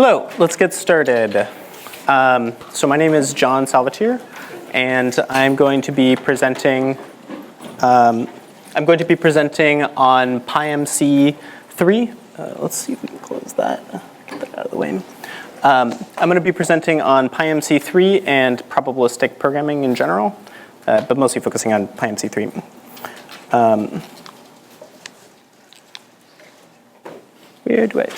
Hello, let's get started. So my name is John Salvatier, and I'm going to be presenting. On PyMC 3. Let's see if we can close that. Get that out of the way. I'm going to be presenting on PyMC 3 and probabilistic programming in general, but mostly focusing on PyMC 3. Where do I?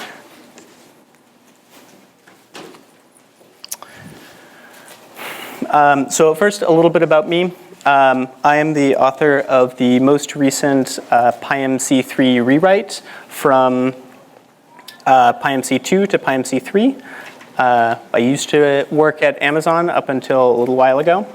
So first, a little bit about me. I am the author of the most recent PyMC 3 rewrite from PyMC 2 to PyMC 3. I used to work at Amazon up until a little while ago.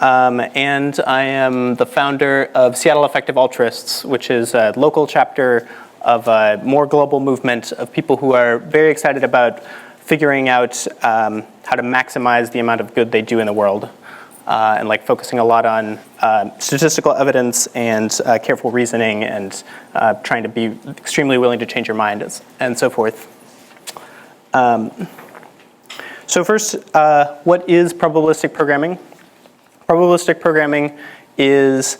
And I am the founder of Seattle Effective Altruists, which is a local chapter of a more global movement of people who are very excited about figuring out how to maximize the amount of good they do in the world, and like focusing a lot on statistical evidence and careful reasoning and trying to be extremely willing to change your mind and so forth. So first, what is probabilistic programming? Probabilistic programming is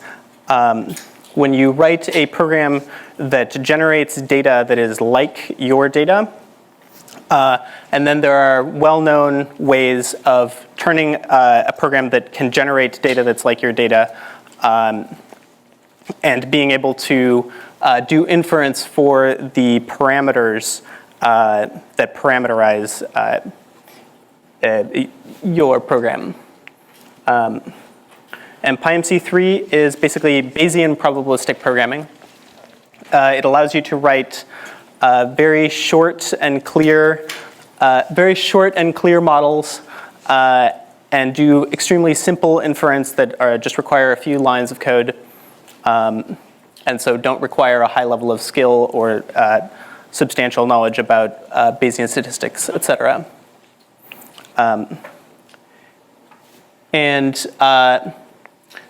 when you write a program that generates data that is like your data. And then there are well-known ways of turning a program that can generate data that's like your data and being able to do inference for the parameters that parameterize your program. And PyMC 3 is basically Bayesian probabilistic programming. It allows you to write very short and clear models and do extremely simple inference that just require a few lines of code, and so don't require a high level of skill or substantial knowledge about Bayesian statistics, etc.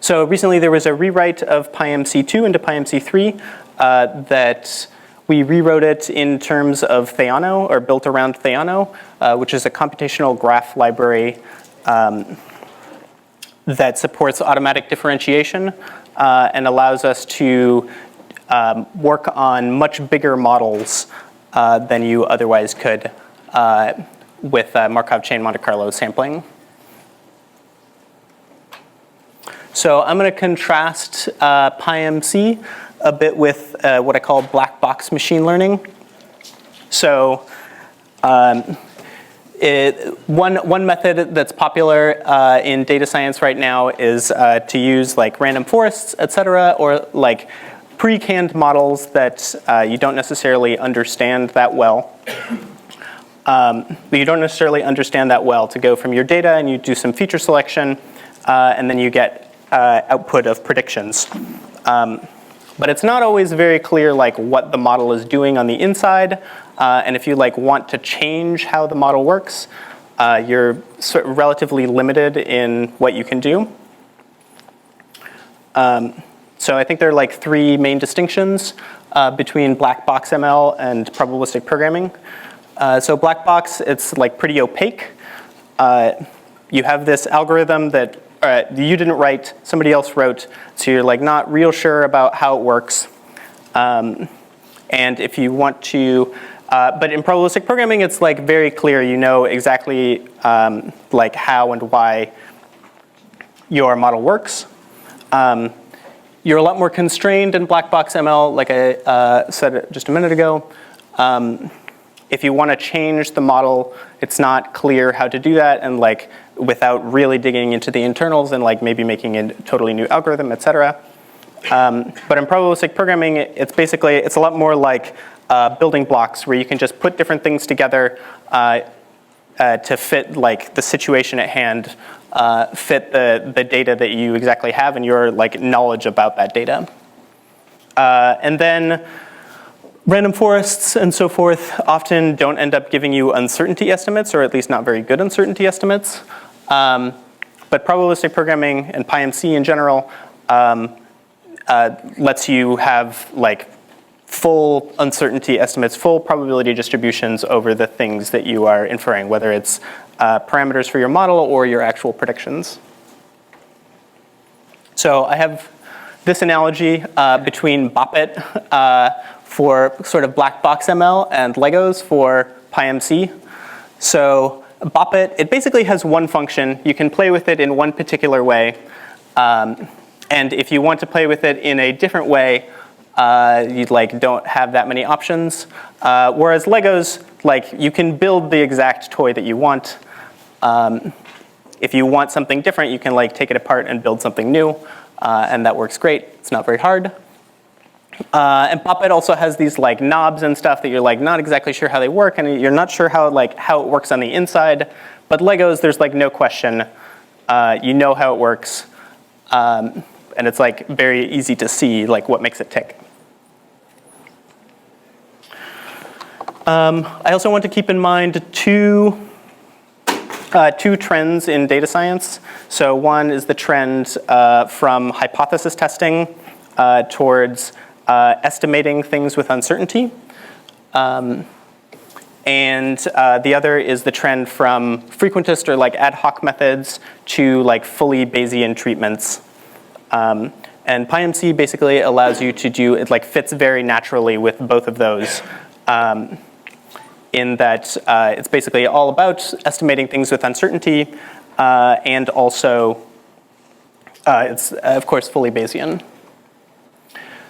So recently there was a rewrite of PyMC 2 into PyMC 3 that we rewrote it in terms of Theano, or built around Theano, which is a computational graph library that supports automatic differentiation and allows us to work on much bigger models than you otherwise could with Markov Chain Monte Carlo sampling. So I'm going to contrast PyMC a bit with what I call black box machine learning. So one method that's popular in data science right now is to use like random forests, et cetera, or like pre-canned models that you don't necessarily understand that well. You don't necessarily understand that well to go from your data and you do some feature selection and then you get output of predictions. But it's not always very clear like what the model is doing on the inside, and if you like want to change how the model works, you're sort of relatively limited in what you can do. So I think there are like three main distinctions between black box ML and probabilistic programming. So black box, it's like pretty opaque. You have this algorithm that you didn't write, somebody else wrote, so you're like not real sure about how it works. And if you want to, but in probabilistic programming, it's like very clear. You know exactly like how and why your model works. You're a lot more constrained in black box ML, like I said just a minute ago. If you want to change the model, it's not clear how to do that, and like without really digging into the internals and like maybe making a totally new algorithm, et cetera. But in probabilistic programming, it's a lot more like building blocks where you can just put different things together to fit like the situation at hand, fit the data that you exactly have and your like knowledge about that data. And then random forests and so forth often don't end up giving you uncertainty estimates, or at least not very good uncertainty estimates. But probabilistic programming and PyMC in general lets you have like full uncertainty estimates, full probability distributions over the things that you are inferring, whether it's parameters for your model or your actual predictions. So I have this analogy between BOPIT for sort of black box ML and Legos for PyMC. So BOPIT, it basically has one function. You can play with it in one particular way. And if you want to play with it in a different way, you don't have that many options. Whereas Legos, you can build the exact toy that you want. If you want something different, you can take it apart and build something new, and that works great. It's not very hard. And BOPIT also has these knobs and stuff that you're not exactly sure how they work, and you're not sure how it works on the inside. But Legos, there's no question. You know how it works, and it's very easy to see what makes it tick. I also want to keep in mind two trends in data science. So one is the trend from hypothesis testing towards estimating things with uncertainty. And the other is the trend from frequentist or ad hoc methods to fully Bayesian treatments. And PyMC basically allows you to do, it fits very naturally with both of those. In that it's basically all about estimating things with uncertainty, and also it's, of course, fully Bayesian.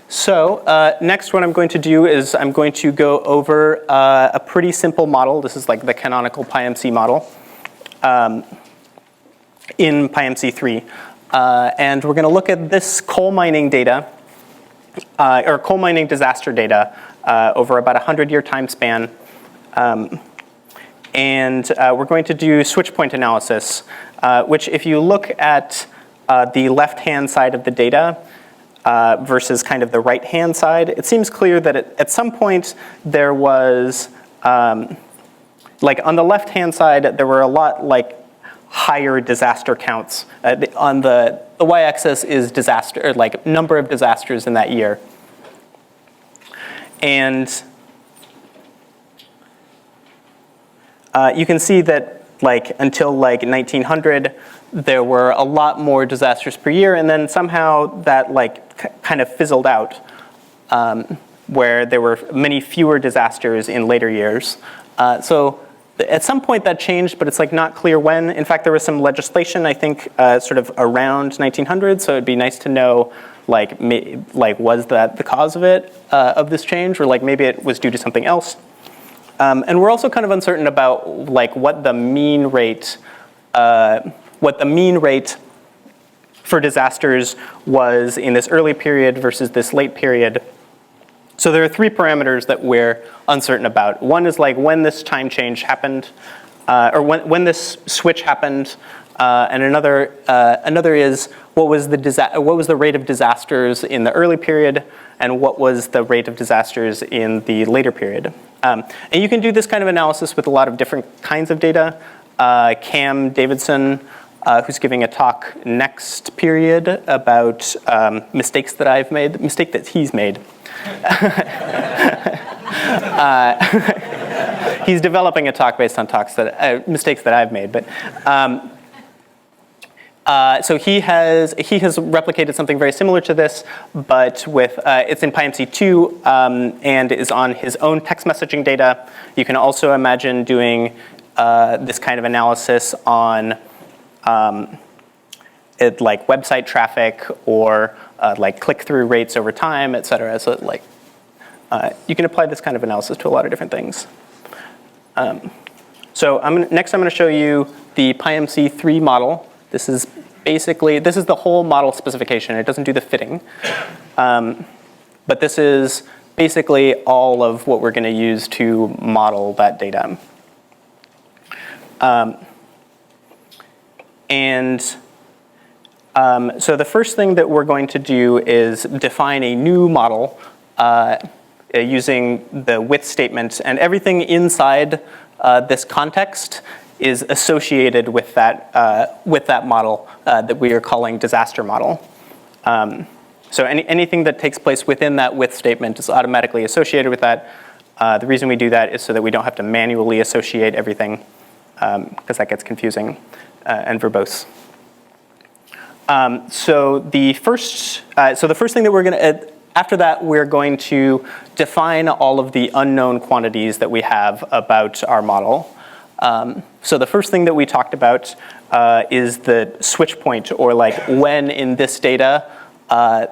So next what I'm going to do is I'm going to go over a pretty simple model. This is the canonical PyMC model in PyMC 3. And we're going to look at this coal mining data, or coal mining disaster data over about a 100-year time span. And we're going to do switch point analysis, which if you look at the left-hand side of the data versus kind of the right-hand side, it seems clear that at some point there was, on the left-hand side, there were a lot higher disaster counts. On the y-axis is disaster, or number of disasters in that year. And you can see that until 1900, there were a lot more disasters per year, and then somehow that kind of fizzled out, where there were many fewer disasters in later years. So at some point that changed, but it's not clear when. In fact, there was some legislation, I think, sort of around 1900, so it'd be nice to know was that the cause of it, of this change, or maybe it was due to something else. And we're also kind of uncertain about what the mean rate for disasters was in this early period versus this late period. So there are three parameters that we're uncertain about. One is when this time change happened, or when this switch happened, and another is what was the rate of disasters in the early period, and what was the rate of disasters in the later period. And you can do this kind of analysis with a lot of different kinds of data. Cam Davidson, who's giving a talk next period about mistakes that I've made, the mistake that he's made. He's developing a talk based on mistakes that I've made, but. So he has replicated something very similar to this, but with it's in PyMC 2 and is on his own text messaging data. You can also imagine doing this kind of analysis on website traffic or click-through rates over time, et cetera. So you can apply this kind of analysis to a lot of different things. So next I'm going to show you the PyMC 3 model. This is the whole model specification. It doesn't do the fitting. But this is basically all of what we're going to use to model that data. So the first thing that we're going to do is define a new model using the with statement, and everything inside this context is associated with that model that we are calling disaster model. So anything that takes place within that with statement is automatically associated with that. The reason we do that is so that we don't have to manually associate everything, because that gets confusing and verbose. So the first thing that we're going to, after that, we're going to define all of the unknown quantities that we have about our model. So the first thing that we talked about is the switch point, or like when in this data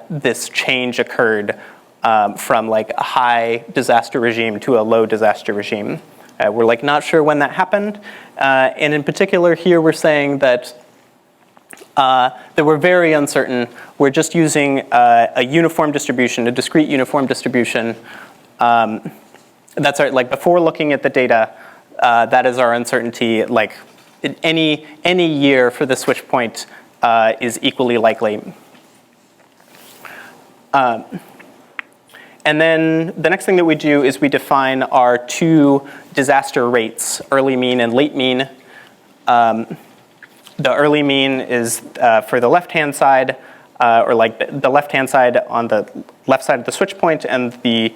this change occurred from like a high disaster regime to a low disaster regime. We're like not sure when that happened, and in particular here we're saying that we're very uncertain. We're just using a uniform distribution, a discrete uniform distribution. That's our, like before looking at the data, that is our uncertainty. Like any year for the switch point is equally likely. And then the next thing that we do is we define our two disaster rates, early mean and late mean. The early mean is for the left-hand side, or like the left-hand side on the left side of the switch point, and the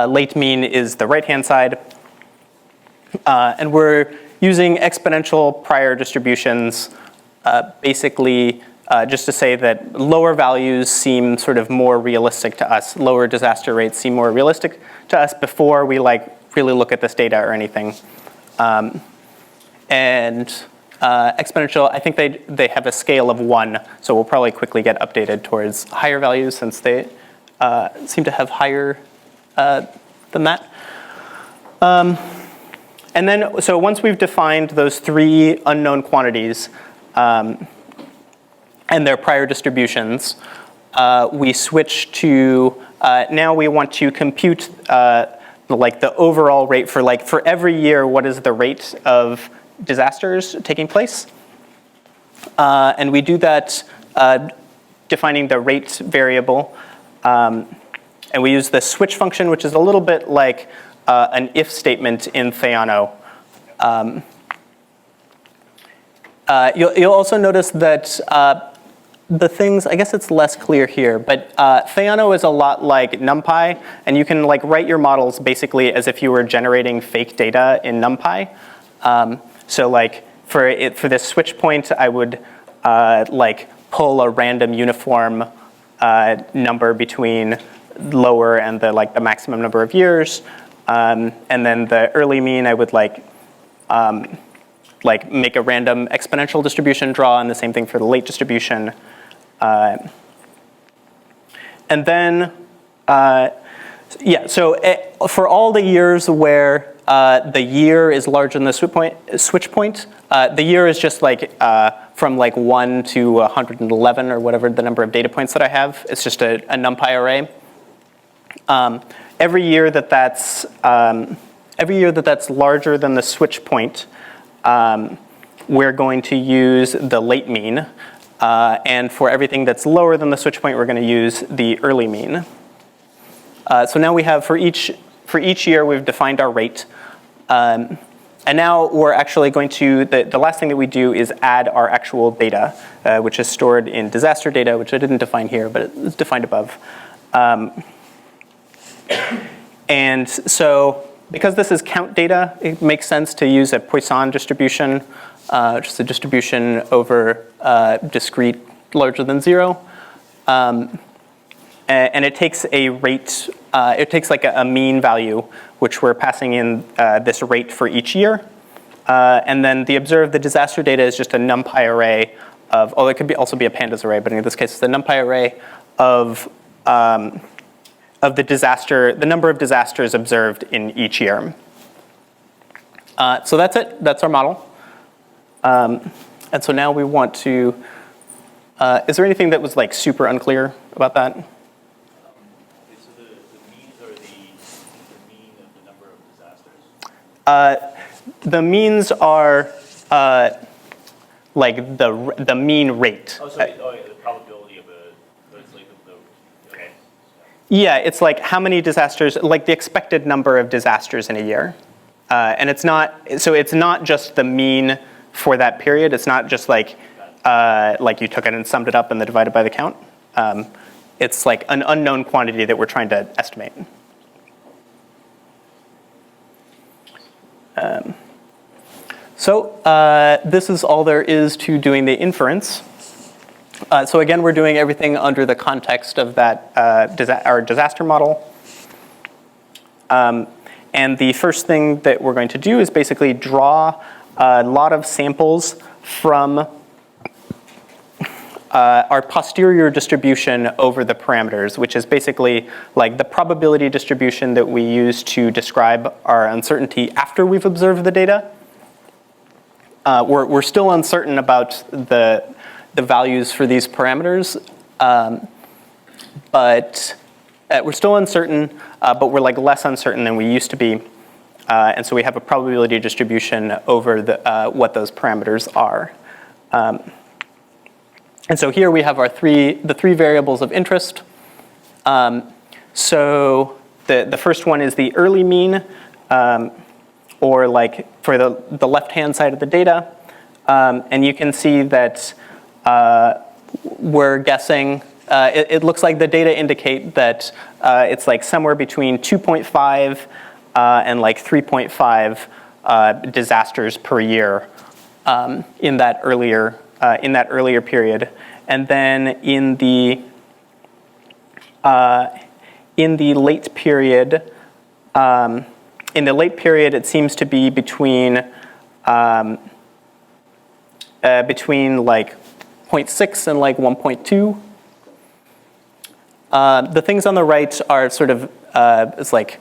late mean is the right-hand side. And we're using exponential prior distributions, basically just to say that lower values seem sort of more realistic to us. Lower disaster rates seem more realistic to us before we like really look at this data or anything. Exponential, I think they have a scale of 1, so we'll probably quickly get updated towards higher values since they seem to have higher than that. And then, so once we've defined those 3 unknown quantities and their prior distributions, we switch to, now we want to compute like the overall rate for every year, what is the rate of disasters taking place. And we do that defining the rate variable. And we use the switch function, which is a little bit like an if statement in Theano. You'll also notice that the things, I guess it's less clear here, but Theano is a lot like NumPy, and you can like write your models basically as if you were generating fake data in NumPy. So like for this switch point, I would like pull a random uniform number between lower and the maximum number of years, and then the early mean I would like make a random exponential distribution draw, and the same thing for the late distribution. And then, so for all the years where the year is larger than the switch point, the year is just like from like 1 to 111 or whatever the number of data points that I have. It's just a NumPy array. Every year that's larger than the switch point, we're going to use the late mean. And for everything that's lower than the switch point, we're going to use the early mean. So now we have, for each year, we've defined our rate. And now we're actually going to, the last thing that we do is add our actual data, which is stored in disaster data, which I didn't define here, but it's defined above. And so because this is count data, it makes sense to use a Poisson distribution, just a distribution over discrete larger than 0. And it takes a rate, it takes like a mean value, which we're passing in this rate for each year. And then the disaster data is just a NumPy array of, it could also be a pandas array, but in this case it's the NumPy array of the number of disasters observed in each year. So that's it, that's our model. And so now we want to, is there anything that was like super unclear about that? Okay, so the means are the mean of the number of disasters? The means are like the mean rate. Oh, so the probability of it's like okay. Yeah, it's like how many disasters, like the expected number of disasters in a year. And it's not just the mean for that period. It's not just like you took it and summed it up and then divided by the count. it's like an unknown quantity that we're trying to estimate. So this is all there is to doing the inference. So again, we're doing everything under the context of that our disaster model. And the first thing that we're going to do is basically draw a lot of samples from our posterior distribution over the parameters, which is basically like the probability distribution that we use to describe our uncertainty after we've observed the data. We're still uncertain about the values for these parameters, but we're still uncertain, but we're like less uncertain than we used to be. And so we have a probability distribution over what those parameters are. And so here we have the three variables of interest. So the first one is the early mean, or like for the left-hand side of the data. And you can see that we're guessing, it looks like the data indicate that it's like somewhere between 2.5 and like 3.5 disasters per year in that earlier period. And then in the late period, it seems to be between like 0.6 and like 1.2. The things on the right are sort of it's like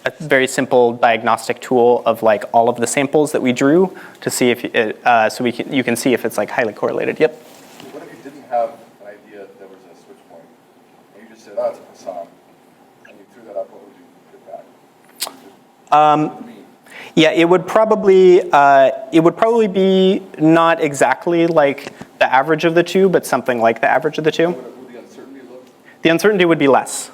a very simple diagnostic tool of like all of the samples that we drew to see if it, you can see if it's like highly correlated. Yep. What if you didn't have an idea that there was a switch point, and you just said, "Oh, it's a Poisson," and you threw that up? What would you get back? Yeah, it would probably be not exactly like the average of the two, but something like the average of the two. Would the uncertainty look? The uncertainty would be less.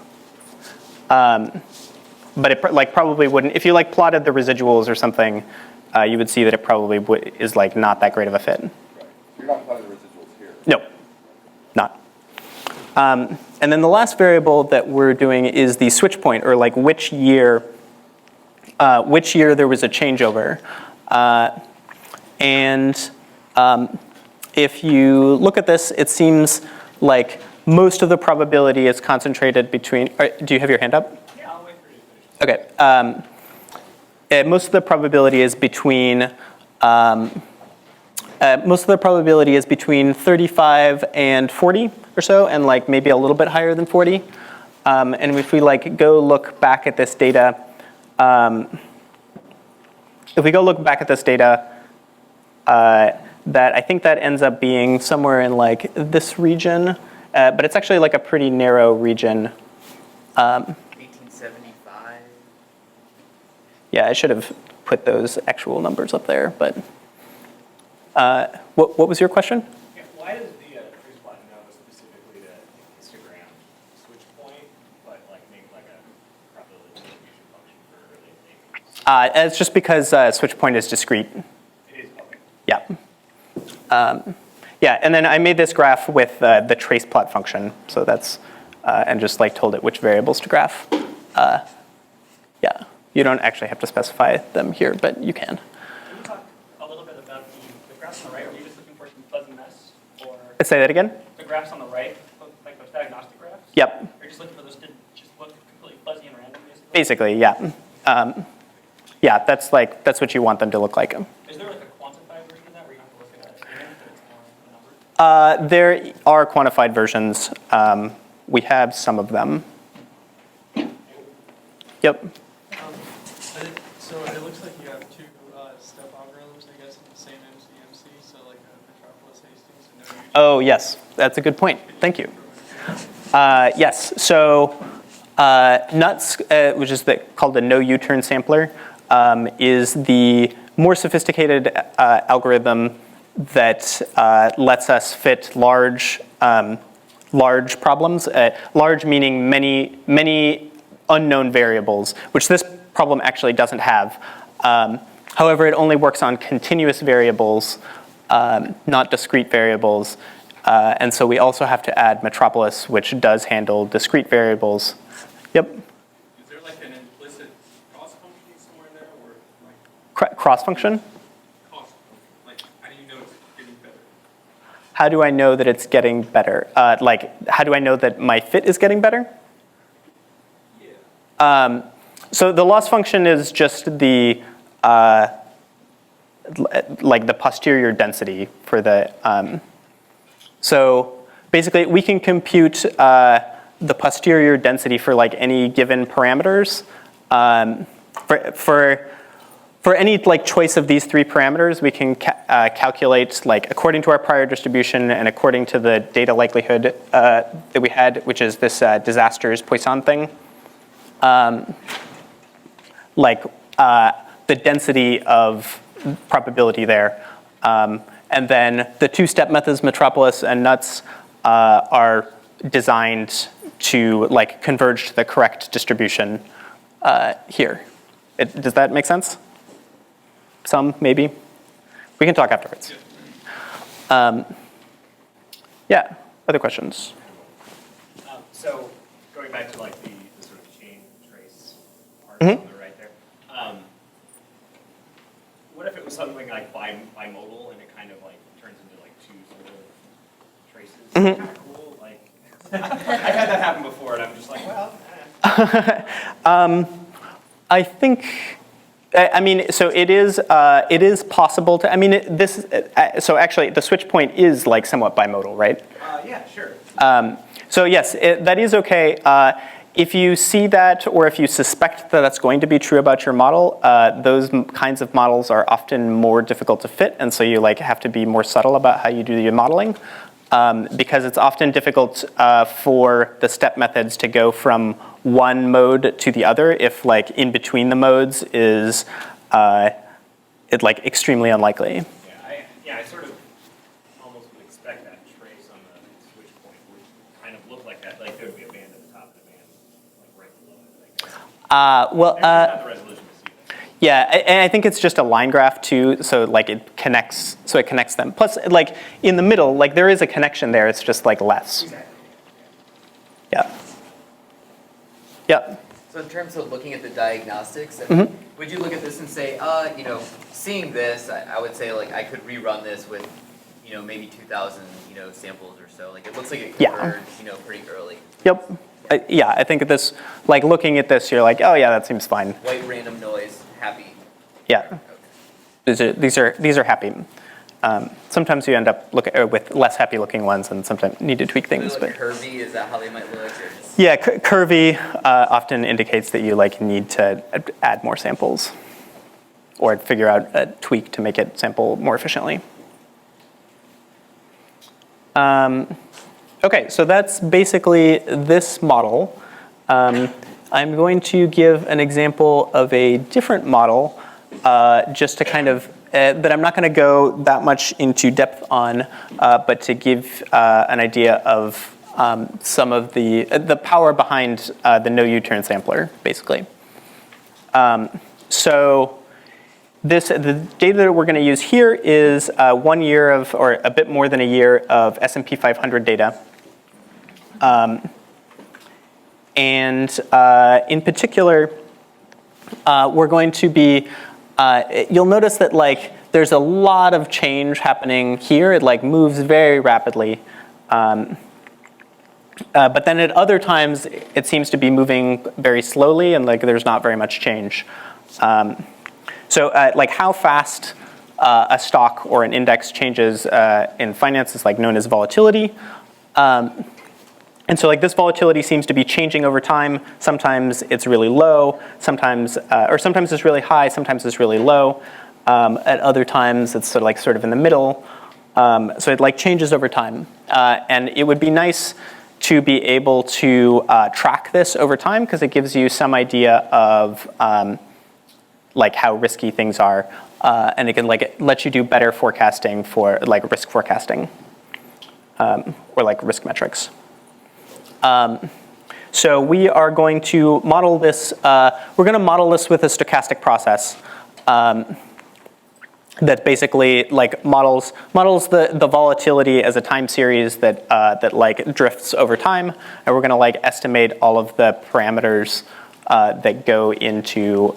But it like probably wouldn't. If you like plotted the residuals or something, you would see that it probably is like not that great of a fit. Right. You're not plotting the residuals here. No, not. And then the last variable that we're doing is the switch point, or like which year there was a changeover. And if you look at this, it seems like most of the probability is concentrated between. Do you have your hand up? Yeah, I'll wait for you to finish. Okay. Most of the probability is between 35 and 40 or so, and like maybe a little bit higher than 40. And if we like go look back at this data, that I think that ends up being somewhere in like this region, but it's actually like a pretty narrow region. 1875. Yeah, I should have put those actual numbers up there, but what was your question? Yeah, why does the trace plot know specifically the histogram switch point, but like make like a probability distribution function for early and late? It's just because switch point is discrete. It is, okay. Yeah. Yeah, and then I made this graph with the trace plot function, so that's and just like told it which variables to graph. Yeah, you don't actually have to specify them here, but you can. Can you talk a little bit about the graphs on the right? Are you just looking for some fuzzy mess? Or Say that again? the graphs on the right, like those diagnostic graphs? Yep. Are you just looking for those to just look completely fuzzy and random, basically? Basically, yeah. Yeah, that's what you want them to look like. Is there like a quantified version of that where you have to look at a statement that it's more a number? There are quantified versions. We have some of them. Yep. So it looks like you have two step algorithms, I guess, in the same MC, so like a Metropolis Hastings and no. Oh, yes. That's a good point. Thank you. Yes. So NUTS, which is called the no U-turn sampler, is the more sophisticated algorithm that lets us fit large problems. Large meaning many unknown variables, which this problem actually doesn't have. However, it only works on continuous variables, not discrete variables. And so we also have to add Metropolis, which does handle discrete variables. Yep. Is there like an implicit cost function somewhere in there, or like Cross function? cost? Like, how do you know it's getting better? How do I know that it's getting better? Like, how do I know that my fit is getting better? Yeah. So the loss function is just the like the posterior density for the. So basically, we can compute the posterior density for like any given parameters. For any like choice of these three parameters, we can calculate like according to our prior distribution and according to the data likelihood that we had, which is this disasters Poisson thing. Like the density of probability there. And then the two-step methods, Metropolis and Nuts, are designed to like converge to the correct distribution here. Does that make sense? Some, maybe? We can talk afterwards. Yeah, other questions? So going back to like the sort of chain trace part Mhm. on the right there, what if it was something like bimodal and it kind of like turns into like two sort of traces? Mhm. Kind of cool. Like I've had that happen before, and I'm just like, well. I think. I mean, so it is possible to. I mean, so actually, the switch point is like somewhat bimodal, right? Yeah, sure. So yes, that is okay. If you see that, or if you suspect that that's going to be true about your model, those kinds of models are often more difficult to fit, and so you like have to be more subtle about how you do your modeling, because it's often difficult for the step methods to go from one mode to the other if like in between the modes is it like extremely unlikely. Yeah, I sort of almost would expect that trace on the switch point would kind of look like that. Like there would be a band at the top and a band like right below it. I guess. Not the resolution to see that. Yeah, and I think it's just a line graph too, so like it connects them. Plus, like in the middle, like there is a connection there. It's just like less. Exactly. Yeah. Yeah. So in terms of looking at the diagnostics, would you look at this and say, seeing this, I would say like I could rerun this with, maybe 2,000, samples or so. Like it looks like it converged, pretty early. Yep. Yeah, I think this, like looking at this, you're like, oh yeah, that seems fine. White random noise, happy. Yeah. Okay. These are happy. Sometimes you end up with less happy looking ones, and sometimes need to tweak things. They look curvy. Is that how they might look? Or just... Yeah, curvy often indicates that you like need to add more samples, or figure out a tweak to make it sample more efficiently. Okay, so that's basically this model. I'm going to give an example of a different model, just to kind of that I'm not going to go that much into depth on, but to give an idea of some of the power behind the no U-turn sampler, basically. So the data that we're going to use here is 1 year of, or a bit more than a year of S&P 500 data. And in particular, we're going to be, you'll notice that like there's a lot of change happening here. It like moves very rapidly. But then at other times, it seems to be moving very slowly, and like there's not very much change. So like how fast a stock or an index changes in finance is like known as volatility. And so like this volatility seems to be changing over time. Sometimes it's really low, sometimes it's really high, sometimes it's really low. At other times it's sort of in the middle. So it like changes over time. And it would be nice to be able to track this over time, because it gives you some idea of like how risky things are. And it can like let you do better forecasting for like risk forecasting, or like risk metrics. So we are going to model this, we're going to model this with a stochastic process. that basically like models the volatility as a time series that like drifts over time, and we're going to like estimate all of the parameters that go into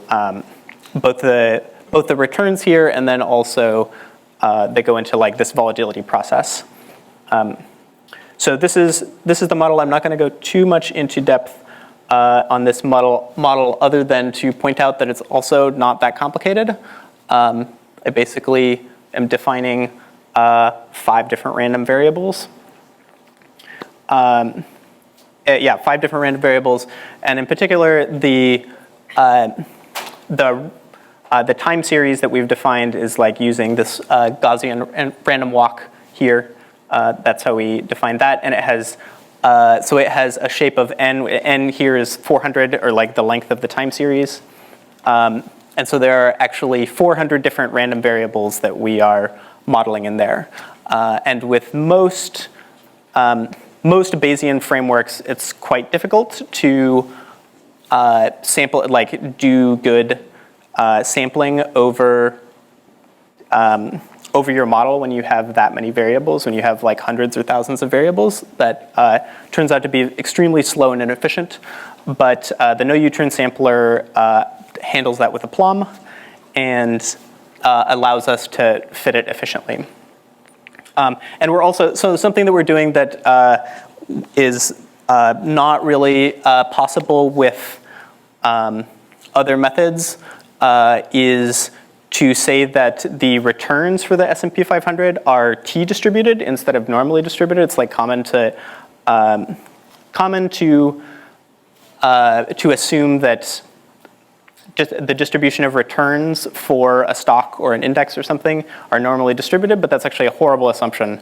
both the returns here, and then also that go into like this volatility process. So this is the model. I'm not going to go too much into depth on this model other than to point out that it's also not that complicated. I basically am defining 5 different random variables. 5 different random variables, and in particular the time series that we've defined is like using this Gaussian random walk here. That's how we define that, and it has a shape of n. N here is 400, or like the length of the time series. And so there are actually 400 different random variables that we are modeling in there. And with most Bayesian frameworks, it's quite difficult to sample, like do good sampling over your model when you have that many variables, when you have like hundreds or thousands of variables. That turns out to be extremely slow and inefficient. But the no-U-turn sampler handles that with aplomb and allows us to fit it efficiently. And we're also, so something that we're doing that is not really possible with other methods is to say that the returns for the S&P 500 are t-distributed instead of normally distributed. It's like common to assume that just the distribution of returns for a stock or an index or something are normally distributed, but that's actually a horrible assumption.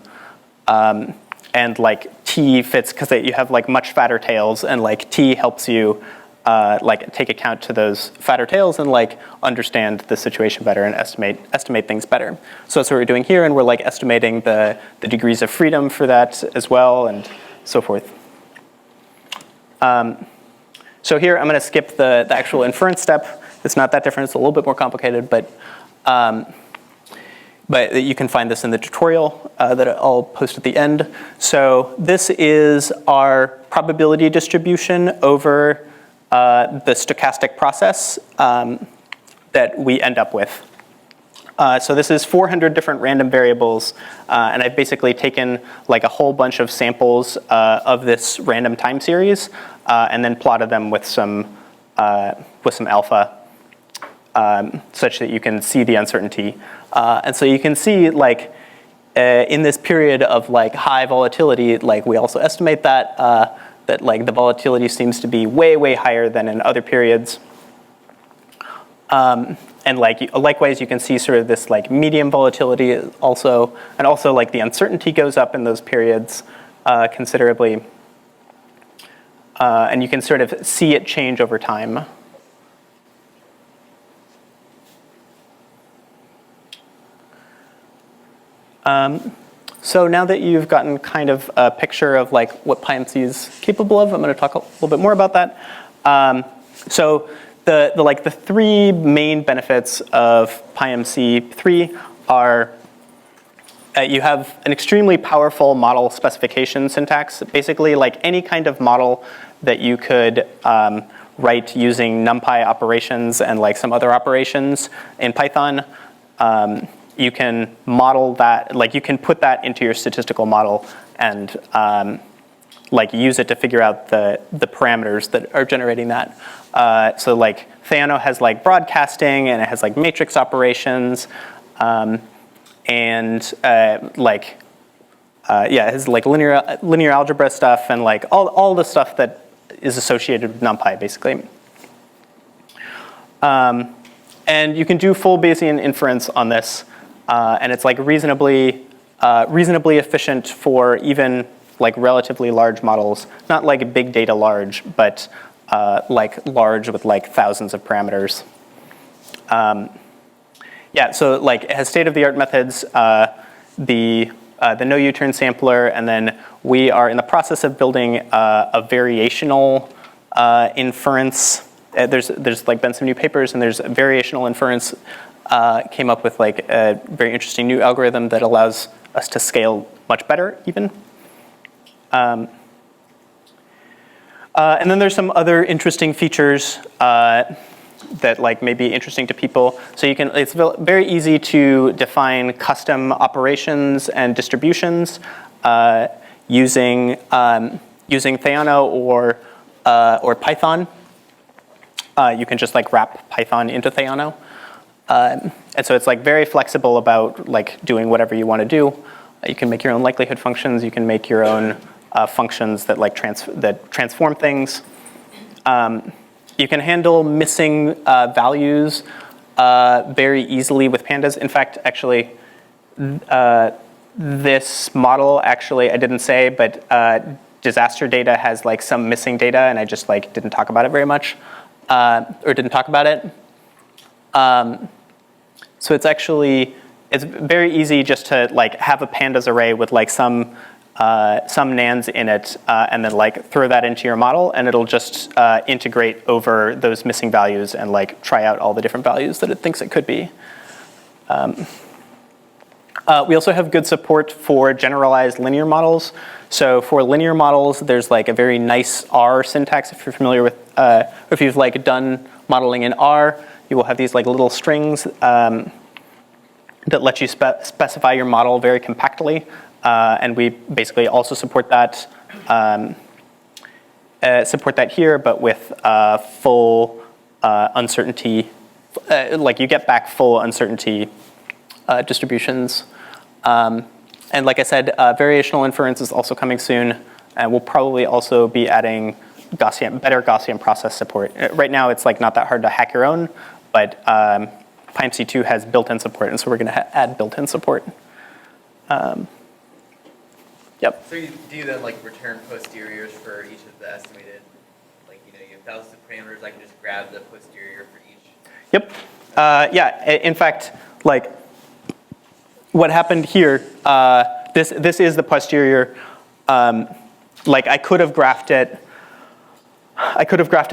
And like t fits because you have like much fatter tails, and like t helps you like take account to those fatter tails and like understand the situation better and estimate things better. So that's what we're doing here, and we're like estimating the degrees of freedom for that as well, and so forth. So here I'm going to skip the actual inference step. It's not that different. It's a little bit more complicated, but you can find this in the tutorial that I'll post at the end. So this is our probability distribution over the stochastic process that we end up with. So this is 400 different random variables, and I've basically taken like a whole bunch of samples of this random time series and then plotted them with some alpha such that you can see the uncertainty. And so you can see like in this period of like high volatility, like we also estimate that that like the volatility seems to be way, way higher than in other periods. And like likewise, you can see sort of this like medium volatility also, and also like the uncertainty goes up in those periods considerably. And you can sort of see it change over time. So now that you've gotten kind of a picture of like what PyMC is capable of, I'm going to talk a little bit more about that. So the 3 main benefits of PyMC 3 are you have an extremely powerful model specification syntax. Basically, like any kind of model that you could write using NumPy operations and like some other operations in Python, you can model that, like you can put that into your statistical model and like use it to figure out the parameters that are generating that. So like Theano has like broadcasting, and it has like matrix operations, and it has like linear algebra stuff, and like all the stuff that is associated with NumPy basically. And you can do full Bayesian inference on this, and it's like reasonably efficient for even like relatively large models, not like big data large, but like large with like thousands of parameters. So like it has state-of-the-art methods, the no-U-turn sampler, and then we are in the process of building a variational inference. There's like been some new papers, and there's a variational inference came up with like a very interesting new algorithm that allows us to scale much better even. And then there's some other interesting features that like may be interesting to people. So you can, it's very easy to define custom operations and distributions using Theano or Python. You can just like wrap Python into Theano. And so it's like very flexible about like doing whatever you want to do. You can make your own likelihood functions. You can make your own functions that like transform things. You can handle missing values very easily with pandas. In fact, actually, this model actually I didn't say, but disaster data has like some missing data, and I just like didn't talk about it very much, or didn't talk about it. So it's very easy just to like have a pandas array with like some nans in it, and then like throw that into your model, and it'll just integrate over those missing values and like try out all the different values that it thinks it could be. We also have good support for generalized linear models. So for linear models, there's like a very nice R syntax. If you're familiar with, if you've like done modeling in R, you will have these like little strings that let you specify your model very compactly. And we basically also support that here, but with full uncertainty. Like you get back full uncertainty distributions. And like I said, variational inference is also coming soon, and we'll probably also be adding better Gaussian process support. Right now, it's like not that hard to hack your own, but PyMC 2 has built-in support, and so we're going to add built-in support. Yep. So do you then like return posteriors for each of the estimated, like you have thousands of parameters, I can just grab the posterior for each? Yep. Yeah. In fact, like what happened here, this is the posterior. Like I could have graphed it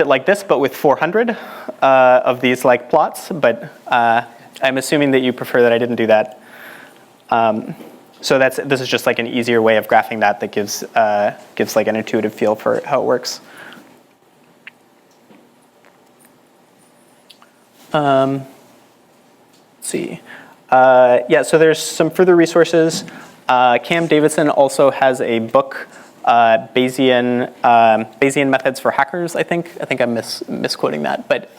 like this, but with 400 of these like plots. But I'm assuming that you prefer that I didn't do that. So this is just like an easier way of graphing that gives like an intuitive feel for how it works. Let's see. Yeah, so there's some further resources. Cam Davidson also has a book, Bayesian methods for hackers. I think I'm misquoting that, but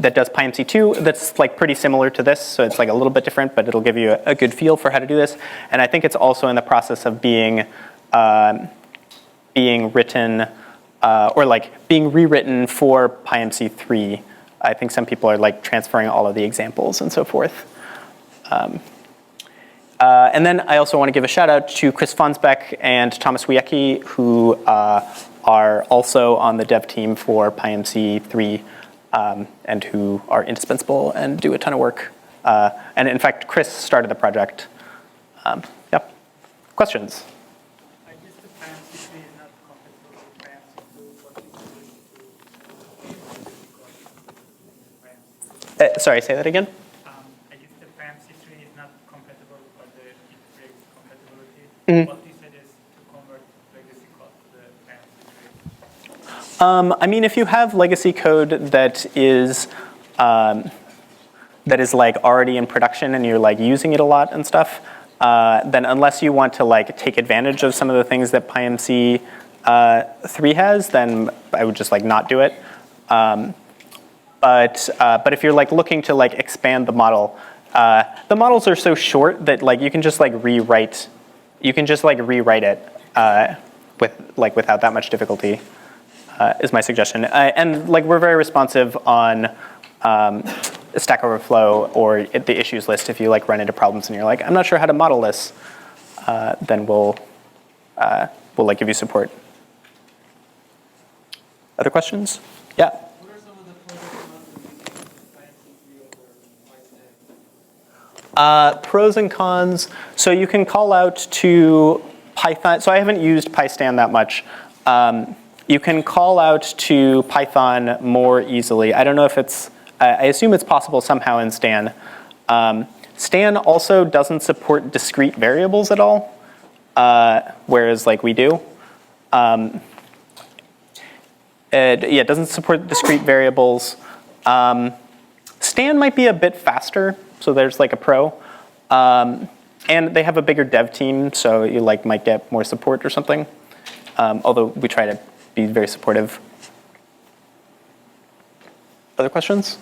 that does PyMC 2. That's like pretty similar to this, so it's like a little bit different, but it'll give you a good feel for how to do this. And I think it's also in the process of being written or like being rewritten for PyMC 3. I think some people are like transferring all of the examples and so forth. And then I also want to give a shout out to Chris Fonsbeck and Thomas Wiecki, who are also on the dev team for PyMC 3 and who are indispensable and do a ton of work. And in fact, Chris started the project. Yep. Questions? I guess the PyMC 3 is not compatible with PyMC 2. What is Sorry, say that again? I guess the PyMC 3 is not compatible with the breaks compatibility. Mm-hmm. What you said is to convert legacy code to the PyMC 3. I mean, if you have legacy code that is like already in production and you're like using it a lot and stuff, then unless you want to like take advantage of some of the things that PyMC 3 has, then I would just like not do it. But if you're like looking to like expand the model, the models are so short that like you can just like rewrite. You can just like rewrite it without that much difficulty. Is my suggestion. And like we're very responsive on Stack Overflow or the issues list. If you like run into problems and you're like, I'm not sure how to model this, then we'll like give you support. Other questions? Yeah. What are some of the pros and cons of PyStan? Pros and cons. So you can call out to Python. So I haven't used PyStan that much. You can call out to Python more easily. I don't know if it's, I assume it's possible somehow in Stan. Stan also doesn't support discrete variables at all, whereas like we do. It doesn't support discrete variables. Stan might be a bit faster, so there's like a pro. And they have a bigger dev team, so you like might get more support or something. Although we try to be very supportive. Other questions?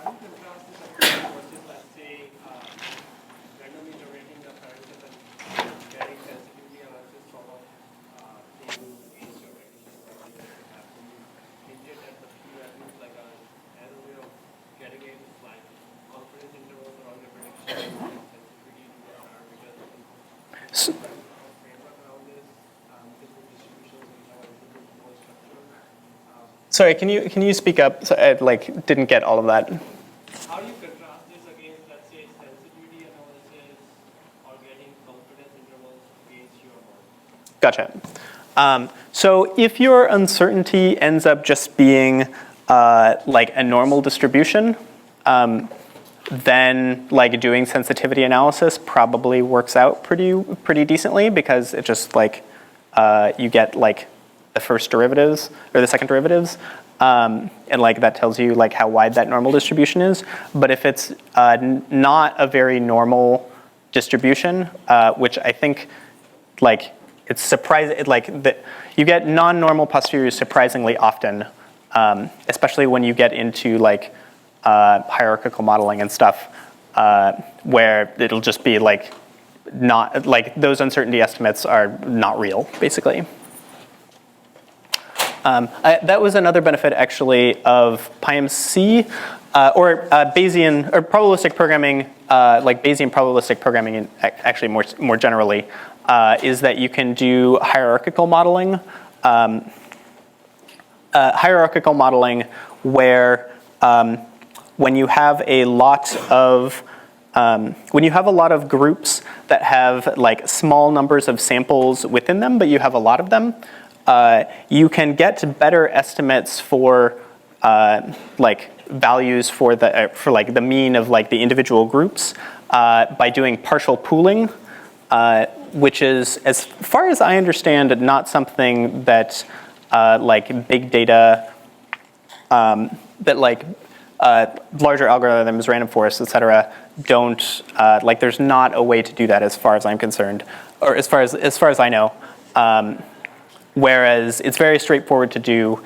How do you contrast this against versus, let's say, randomly generating the parameters and getting sensitivity analysis sort of thing is your recognition that you have to hinge it at the few values like as a way of getting it like confidence intervals around your prediction and sensitivity to the parameters and framework around this physical distributions and how it's more structured. Sorry, can you speak up? So I didn't get all of that. How do you contrast this against, let's say, sensitivity analysis or getting confidence intervals against your model? Gotcha. So if your uncertainty ends up just being like a normal distribution, then like doing sensitivity analysis probably works out pretty decently, because it just like you get like the first derivatives or the second derivatives, and like that tells you like how wide that normal distribution is. But if it's not a very normal distribution, which I think like it's surprising, you get non-normal posteriors surprisingly often, especially when you get into like hierarchical modeling and stuff, where it'll just be like not like those uncertainty estimates are not real, basically. That was another benefit, actually, of PyMC, or Bayesian, or probabilistic programming, like Bayesian probabilistic programming, actually more generally, is that you can do hierarchical modeling. Hierarchical modeling where when you have a lot of groups that have like small numbers of samples within them, but you have a lot of them, you can get better estimates for like values for like the mean of like the individual groups by doing partial pooling, which is, as far as I understand, not something that like big data, that like larger algorithms, random forests, etc., don't like. There's not a way to do that, as far as I'm concerned, or as far as I know. Whereas it's very straightforward to do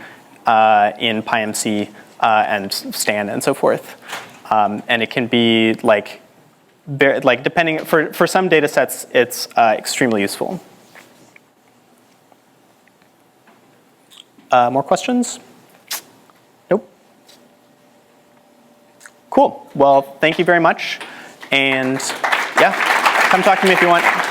in PyMC and Stan and so forth, and it can be like depending for some data sets, it's extremely useful. More questions? Nope. Cool. Well, thank you very much, and yeah, come talk to me if you want.